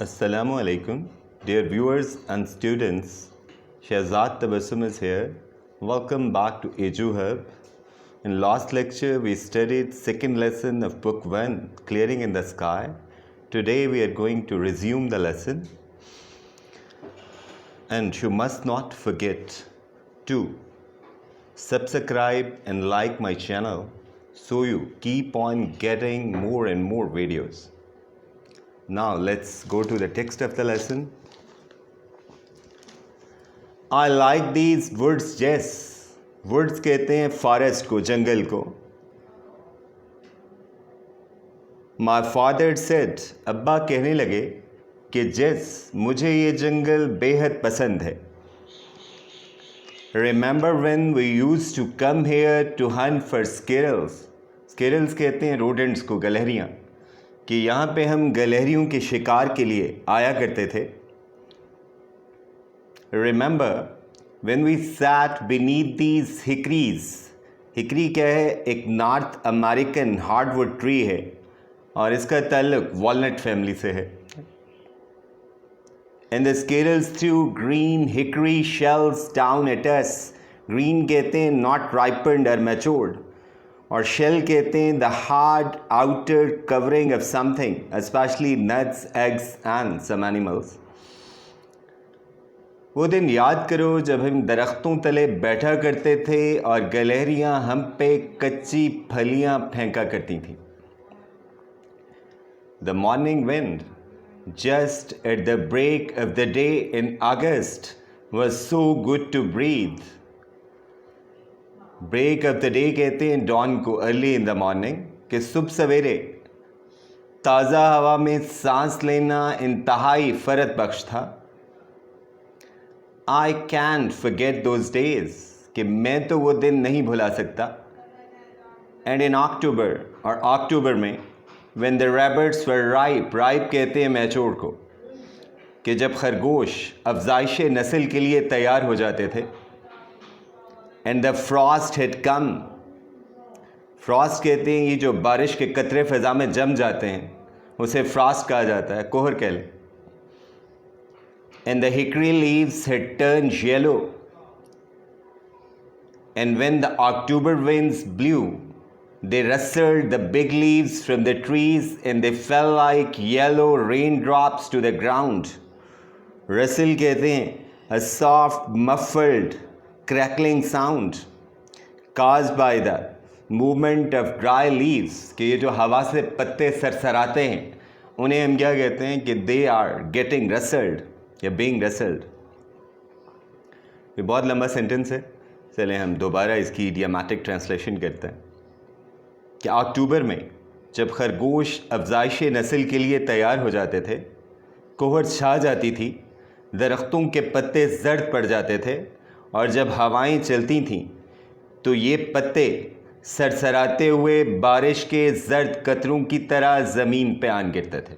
Assalamu alaikum, dear viewers and students. Shahzad Tabassum is here. Welcome back to Edu Hub. In last lecture, we studied second lesson of book 1, Clearing in the Sky. Today, we are going to resume the lesson. And you must not forget to subscribe and like my channel so you keep on getting more and more videos. Now let's go to the text of the lesson. I like these woods, Jess. Woods कहते हैं forest को, जंगल को. My father said, अब्बा कहने लगे कि Jess, मुझे ये जंगल बेहद पसंद है. Remember when we used to come here to hunt for squirrels? Squirrels कहते हैं rodents को, गलहरियाँ. कि यहाँ पे हम गलहरियों के शिकार के लिए आया करते थे. Remember when we sat beneath these hickories. Hickory क्या है? एक नॉर्थ अमेरिकन हार्डवुड ट्री है और इसका ताल्लुक वॉलनट फैमिली से है. And the squirrels threw green hickory shells down at us. Green कहते हैं not ripened or matured. और शेल कहते हैं the hard outer covering of something, specially nuts, eggs and some animals. वो दिन याद करो जब हम दरख्तों तले बैठा करते थे और गलहरियाँ हम पे कच्ची फलियाँ फेंका करती थीं. The morning wind just at the break of the day in August was so good to breathe. Break of the day कहते हैं डॉन को, अर्ली इन द मॉर्निंग, कि सुबह सवेरे ताज़ा हवा में सांस लेना इंतहाई फ़रत बख्श था. I can't forget those days, कि मैं तो वो दिन नहीं भुला सकता. एंड इन अक्टूबर, और अक्टूबर में, when the rabbits were ripe, ripe कहते हैं मैच्योर को, कि जब खरगोश अफजाइश नस्ल के लिए तैयार हो जाते थे. And the Frost had come. Frost कहते हैं ये जो बारिश के कतरे फ़िज़ा में जम जाते हैं उसे फ्रॉस्ट कहा जाता है, कोहर कह लें. And the hickory leaves had turned yellow. And when the October winds blue they rustled the big leaves from the trees and they fell like yellow raindrops to the ground. Rustle कहते हैं a soft muffled crackling sound caused by the movement of dry leaves. कि ये जो हवा से पत्ते सरसराते हैं उन्हें हम क्या कहते हैं कि they are getting rustled या being rustled. ये बहुत लंबा सेंटेंस है, चलें हम दोबारा इसकी इडियोमैटिक ट्रांसलेशन करते हैं. कि अक्टूबर में जब खरगोश अफजाइश नस्ल के लिए तैयार हो जाते थे, कोहर छा जाती थी, दरख्तों के पत्ते जर्द पड़ जाते थे और जब हवाएं चलती थीं तो ये पत्ते सरसराते हुए बारिश के जर्द कतरों की तरह ज़मीन पे आन गिरते थे.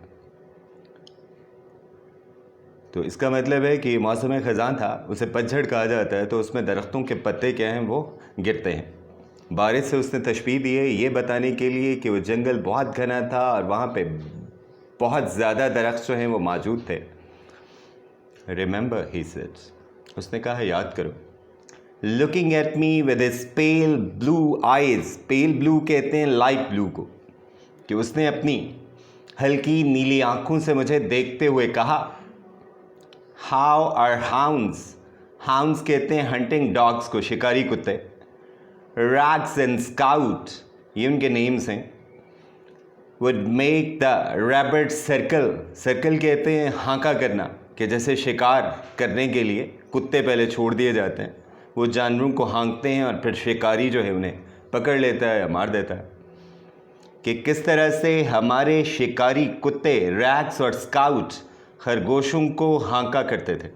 तो इसका मतलब है कि मौसम ख़ज़ां था, उसे पतझड़ कहा जाता है, तो उसमें दरख्तों के पत्ते क्या हैं, वो गिरते हैं. बारिश से उसने तशबीह दी है ये बताने के लिए कि वो जंगल बहुत घना था और वहाँ पे बहुत ज़्यादा दरख्त जो हैं वो मौजूद थे. रिमेंबर ही सेड, उसने कहा याद करो. Looking at me with his pale blue eyes. Pale blue कहते हैं लाइट ब्लू को, कि उसने अपनी हल्की नीली आँखों से मुझे देखते हुए कहा. How are hounds. हाउंड्स कहते हैं हंटिंग डॉग्स को, शिकारी कुत्ते. रैग्स एंड स्काउट, ये उनके नेम्स हैं. Would make the rabbit circle. Circle कहते हैं हाँका करना, कि जैसे शिकार करने के लिए कुत्ते पहले छोड़ दिए जाते हैं, वो जानवरों को हाँकते हैं और फिर शिकारी जो है उन्हें पकड़ लेता है या मार देता है. कि किस तरह से हमारे शिकारी कुत्ते रैग्स और स्काउट खरगोशों को हाँका करते थे.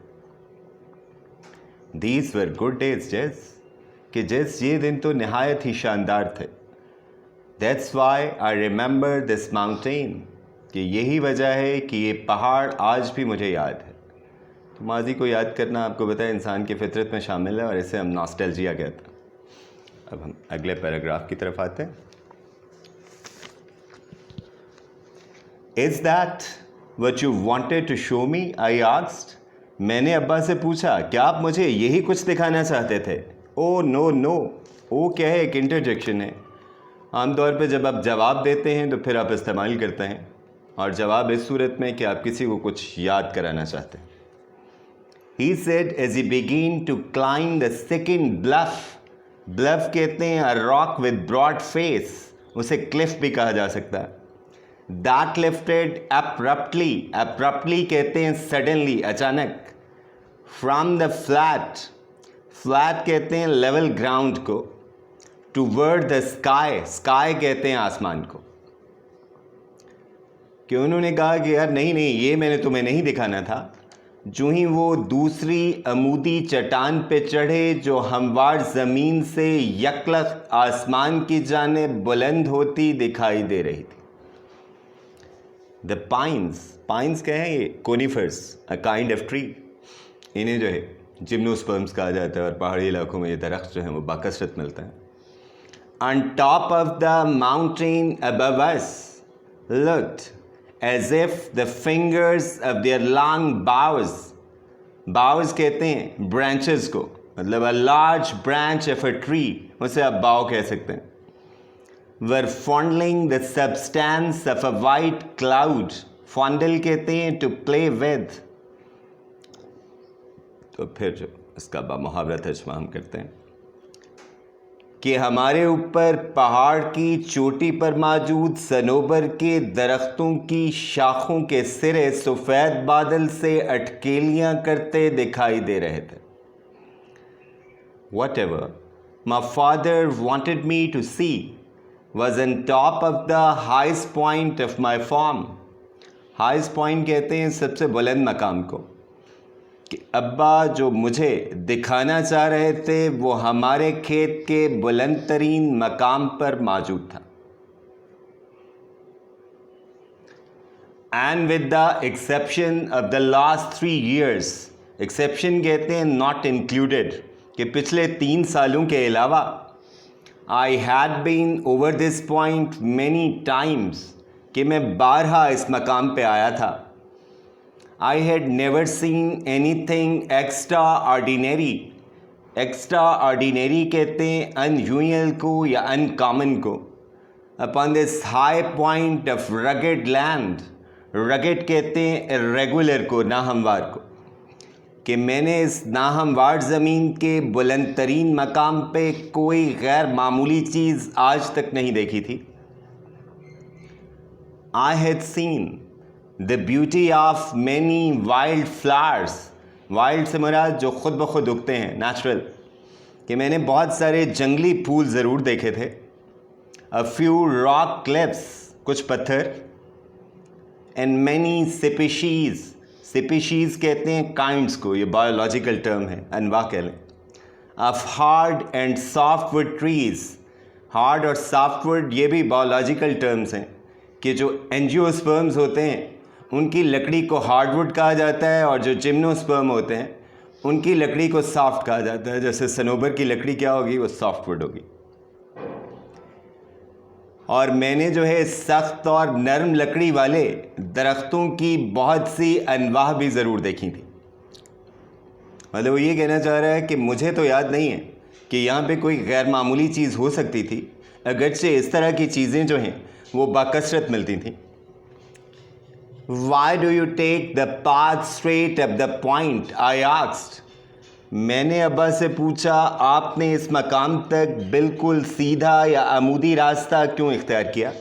दीज वर गुड डेज जेस, कि जेस ये दिन तो नहायत ही शानदार थे. That's why I remember this mountain, कि यही वजह है कि ये पहाड़ आज भी मुझे याद है. तो माजी को याद करना आपको पता है इंसान की फितरत में शामिल है और इसे हम नॉस्टैल्जिया कहते हैं. अब हम अगले पैराग्राफ की तरफ आते हैं. Is that What you wanted to show me? I asked. मैंने अब्बा से पूछा, क्या आप मुझे यही कुछ दिखाना चाहते थे? ओ नो नो, ओ क्या है? एक इंटरजेक्शन है। आमतौर पे जब आप जवाब देते हैं तो फिर आप इस्तेमाल करते हैं, और जवाब इस सूरत में कि आप किसी को कुछ याद कराना चाहते हैं। He said as he began to climb the second bluff. Bluff कहते हैं a rock with broad face, उसे cliff भी कहा जा सकता है। That lifted abruptly. Abruptly कहते हैं suddenly, अचानक। From the flat. Flat कहते हैं level ground को। Toward the sky. Sky कहते हैं आसमान को। कि उन्होंने कहा कि यार नहीं नहीं, ये मैंने तुम्हें नहीं दिखाना था। जो ही वो दूसरी अमूदी चट्टान पे चढ़े जो हमवार ज़मीन से यकलख आसमान की जानिब बुलंद होती दिखाई दे रही थी। द पाइन्स क्या है? ये conifers, a kind of tree. इन्हें जो है जिम्नोस्पर्म्स कहा जाता है, और पहाड़ी इलाकों में ये दरख्त जो है वो बाकसरत मिलता है। On top of the mountain above us looked as if the fingers of their long boughs कहते हैं branches को, मतलब a large branch of a tree, उसे आप bough कह सकते हैं, were fondling the substance of a white cloud. fondle कहते हैं to play with। तो फिर जो इसका मुहावरा तर्जमा हम करते हैं कि हमारे ऊपर पहाड़ की चोटी पर मौजूद सनोबर के दरख्तों की शाखों के सिरे सफ़ेद बादल से अटकेलियां करते दिखाई दे रहे थे। Whatever my father wanted me to see was on top of the highest point of my farm. highest point कहते हैं सबसे बुलंद मकाम को, कि अब्बा जो मुझे दिखाना चाह रहे थे वो हमारे खेत के बुलंद तरीन मकाम पर मौजूद था। And with the exception of the last 3 years, exception कहते हैं नॉट इंक्लूडेड, कि पिछले 3 सालों के अलावा, I had been over this point many times, कि मैं बारहा इस मकाम पे आया था। I had never seen anything extraordinary. Extraordinary कहते हैं unusual को या uncommon को। Upon this high point of rugged land. Rugged कहते हैं irregular को, नाहमवार को, कि मैंने इस नाहमवार ज़मीन के बुलंद तरीन मकाम पे कोई गैर मामूली चीज़ आज तक नहीं देखी थी। I had seen the beauty of many wild flowers. Wild से मुराद जो खुद ब खुद उगते हैं, नेचुरल, कि मैंने बहुत सारे जंगली फूल ज़रूर देखे थे। A few rock cliffs, कुछ पत्थर, and many species. species कहते हैं kinds को, ये बायोलॉजिकल टर्म है, अनवा कह लें। Of hard and softwood trees. Hard और सॉफ्टवुड ये भी बायोलॉजिकल टर्म्स हैं, कि जो एंजियोस्पर्म्स होते हैं उनकी लकड़ी को हार्डवुड कहा जाता है, और जो जिम्नोस्पर्म होते हैं उनकी लकड़ी को सॉफ्ट कहा जाता है। जैसे सनोबर की लकड़ी क्या होगी? वो सॉफ्टवुड होगी। और मैंने जो है सख्त और नरम लकड़ी वाले दरख्तों की बहुत सी अनवाह भी ज़रूर देखी थी। मतलब वो ये कहना चाह रहा है कि मुझे तो याद नहीं है कि यहाँ पे कोई गैर मामूली चीज़ हो सकती थी, अगरचे इस तरह की चीज़ें जो हैं वो बाकसरत मिलती थी। Why do you take the path straight up the point? I asked. मैंने अब्बा से पूछा, आपने इस मकाम तक बिल्कुल सीधा या अमूदी रास्ता क्यों इख्तियार किया?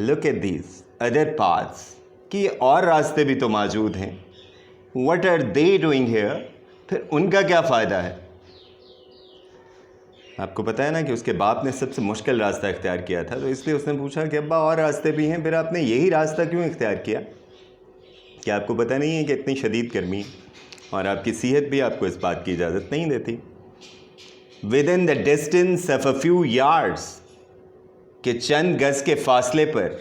Look at these other paths, कि और रास्ते भी तो मौजूद हैं। What are they doing here? फिर उनका क्या फ़ायदा है? आपको पता है ना कि उसके बाप ने सबसे मुश्किल रास्ता इख्तियार किया था, तो इसलिए उसने पूछा कि अब्बा और रास्ते भी हैं, फिर आपने यही रास्ता क्यों इख्तियार किया? क्या आपको पता नहीं है कि इतनी शदीद गर्मी और आपकी सेहत भी आपको इस बात की इजाज़त नहीं देती? With in the distance of a few yards, के चंद गज़ के फासले पर,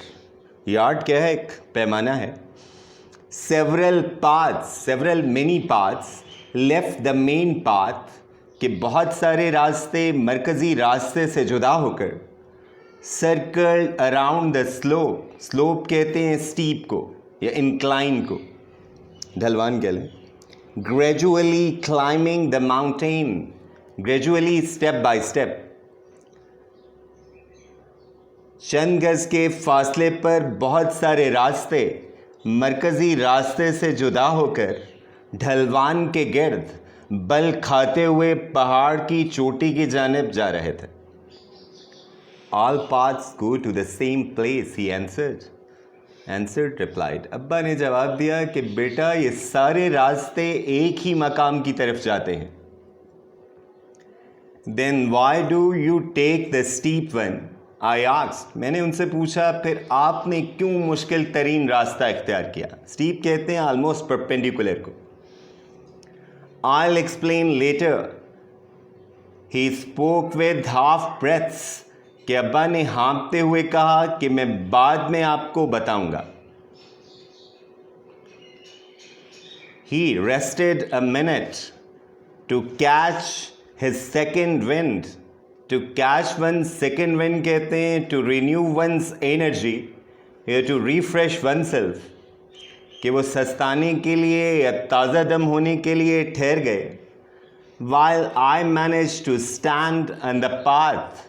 यार्ड क्या है? एक पैमाना है। Several paths, several many paths left the main path, कि बहुत सारे रास्ते मरकज़ी रास्ते से जुदा होकर circled around the slope, slope कहते हैं स्टीप को या इंक्लाइन को, ढलवान कह लें। Gradually climbing the mountain, gradually step by step, चंद गज के फासले पर बहुत सारे रास्ते मरकज़ी रास्ते से जुदा होकर ढलवान के गिर्द बल खाते हुए पहाड़ की चोटी की जानिब जा रहे थे। All paths go to the same place, he answered replied. अब्बा ने जवाब दिया कि बेटा ये सारे रास्ते एक ही मकाम की तरफ जाते हैं। Then why do you take the steep one? I asked. मैंने उनसे पूछा फिर आपने क्यों मुश्किल तरीन रास्ता इख्तियार किया? स्टीप कहते हैं ऑलमोस्ट परपेंडिकुलर को। I'll explain later. He spoke with half breaths. कि अब्बा ने हाँफते हुए कहा कि मैं बाद में आपको बताऊंगा। He rested a minute to catch his second wind. To catch one's second wind कहते हैं to renew one's energy या to refresh oneself, कि वो सस्ताने के लिए या ताज़ा दम होने के लिए ठहर गए। While I managed to stand on the path,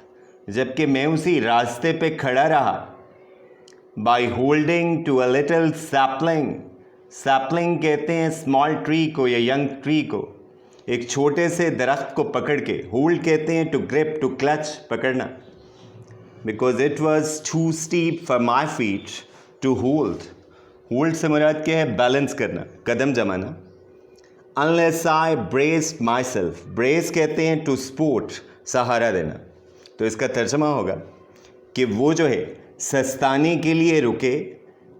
जबकि मैं उसी रास्ते पे खड़ा रहा। By holding to a little sapling, sapling कहते हैं स्मॉल ट्री को या यंग ट्री को, एक छोटे से दरख्त को पकड़ के। होल्ड कहते हैं टू ग्रिप, टू क्लच, पकड़ना। Because it was too steep for my feet to hold. Hold से मुराद क्या है? बैलेंस करना, कदम जमाना। Unless I braced myself, brace कहते हैं टू सपोर्ट, सहारा देना। तो इसका तर्जमा होगा कि वो जो है सस्ताने के लिए रुके,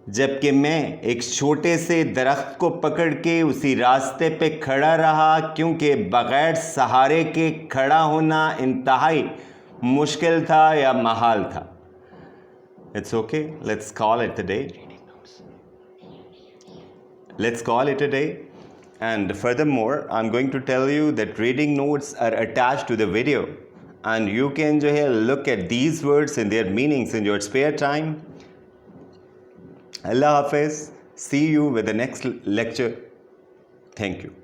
जबकि मैं एक छोटे से दरख्त को पकड़ के उसी रास्ते पे खड़ा रहा, क्योंकि बग़ैर सहारे के खड़ा होना इंतहाई मुश्किल था या महाल था। It's okay, let's call it a day. Let's call it a day. And furthermore, I'm going to tell you that reading notes are attached to the video, and you can जो है look at these words and their meanings in your spare time. Allah Hafiz. See you with the next lecture. Thank you.